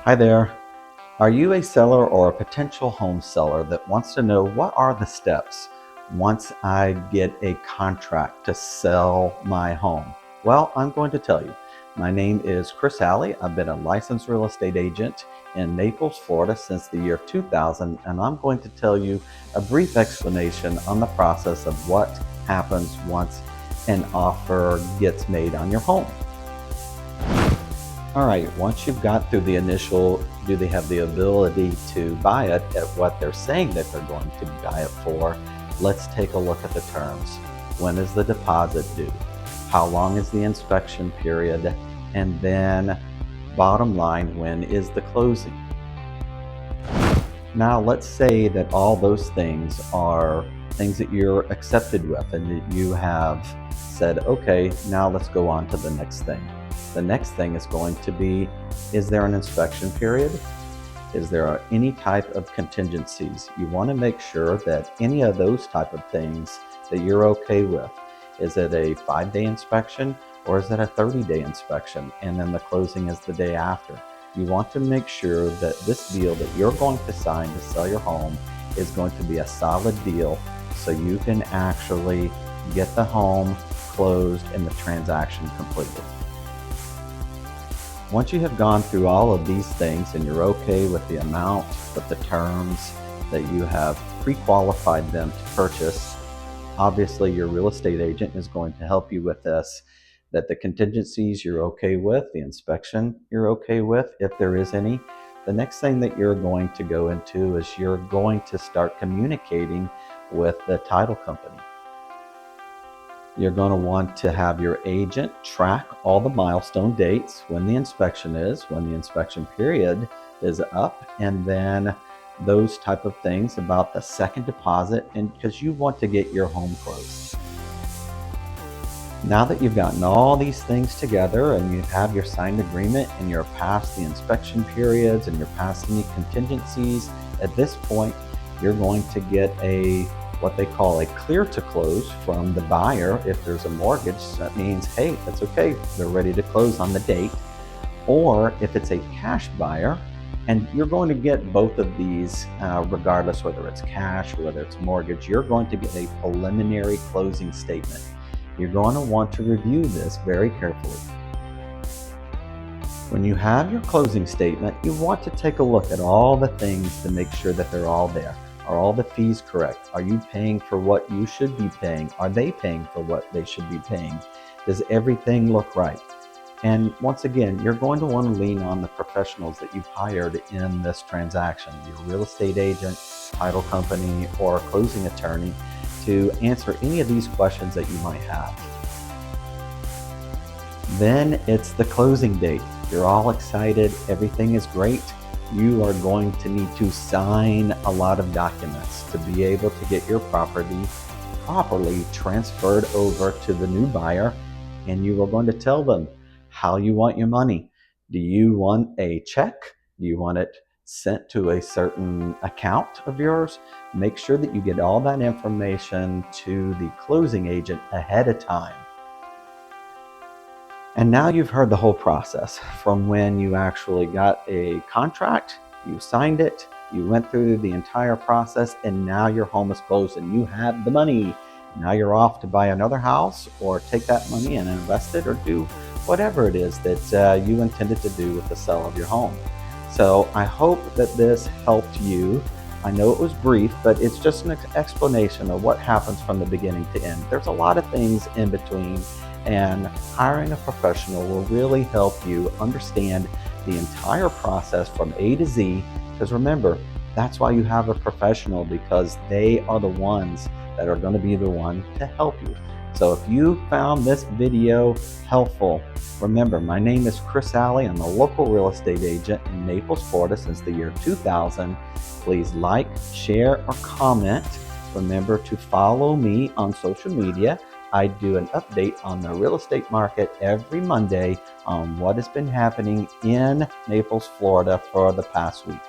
Hi there. Are you a seller or a potential home seller that wants to know what are the steps once I get a contract to sell my home? Well, I'm going to tell you. My name is Chris Alley. I've been a licensed real estate agent in Naples, Florida since the year 2000, and I'm going to tell you a brief explanation on the process of what happens once an offer gets made on your home. All right, once you've got through the initial, do they have the ability to buy it at what they're saying that they're going to buy it for? Let's take a look at the terms. When is the deposit due? How long is the inspection period? And then bottom line, when is the closing? Now, let's say that all those things are things that you're accepted with and that you have said, okay, now let's go on to the next thing. The next thing is going to be, is there an inspection period? Is there any type of contingencies? You want to make sure that any of those type of things that you're okay with. Is it a 5-day inspection or is it a 30-day inspection? And then the closing is the day after. You want to make sure that this deal that you're going to sign to sell your home is going to be a solid deal so you can actually get the home closed and the transaction completed. Once you have gone through all of these things and you're okay with the amount, with the terms, that you have pre-qualified them to purchase, obviously your real estate agent is going to help you with this, that the contingencies you're okay with, the inspection you're okay with, if there is any. The next thing that you're going to go into is you're going to start communicating with the title company. You're going to want to have your agent track all the milestone dates, when the inspection is, when the inspection period is up, and then those type of things about the second deposit, and because you want to get your home closed. Now that you've gotten all these things together and you have your signed agreement and you're past the inspection periods and you're past any contingencies, at this point you're going to get what they call a clear to close from the buyer. If there's a mortgage, that means, hey, that's okay, they're ready to close on the date. Or if it's a cash buyer, and you're going to get both of these regardless whether it's cash or whether it's mortgage, you're going to get a preliminary closing statement. You're going to want to review this very carefully. When you have your closing statement, you want to take a look at all the things to make sure that they're all there. Are all the fees correct? Are you paying for what you should be paying? Are they paying for what they should be paying? Does everything look right? And once again, you're going to want to lean on the professionals that you've hired in this transaction, your real estate agent, title company, or closing attorney, to answer any of these questions that you might have. Then it's the closing date. You're all excited, everything is great. You are going to need to sign a lot of documents to be able to get your property properly transferred over to the new buyer, and you are going to tell them how you want your money. Do you want a check? Do you want it sent to a certain account of yours? Make sure that you get all that information to the closing agent ahead of time. And now you've heard the whole process from when you actually got a contract, you signed it, you went through the entire process, and now your home is closed and you have the money. Now you're off to buy another house or take that money and invest it or do whatever it is that you intended to do with the sale of your home. So I hope that this helped you. I know it was brief, but it's just an explanation of what happens from the beginning to end. There's a lot of things in between, and hiring a professional will really help you understand the entire process from A to Z. Because remember, that's why you have a professional, because they are the ones that are going to be the one to help you. So if you found this video helpful, remember, my name is Chris Alley. I'm a local real estate agent in Naples, Florida since the year 2000. Please like, share, or comment. Remember to follow me on social media. I do an update on the real estate market every Monday on what has been happening in Naples, Florida for the past week.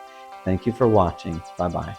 Thank you for watching. Bye-bye.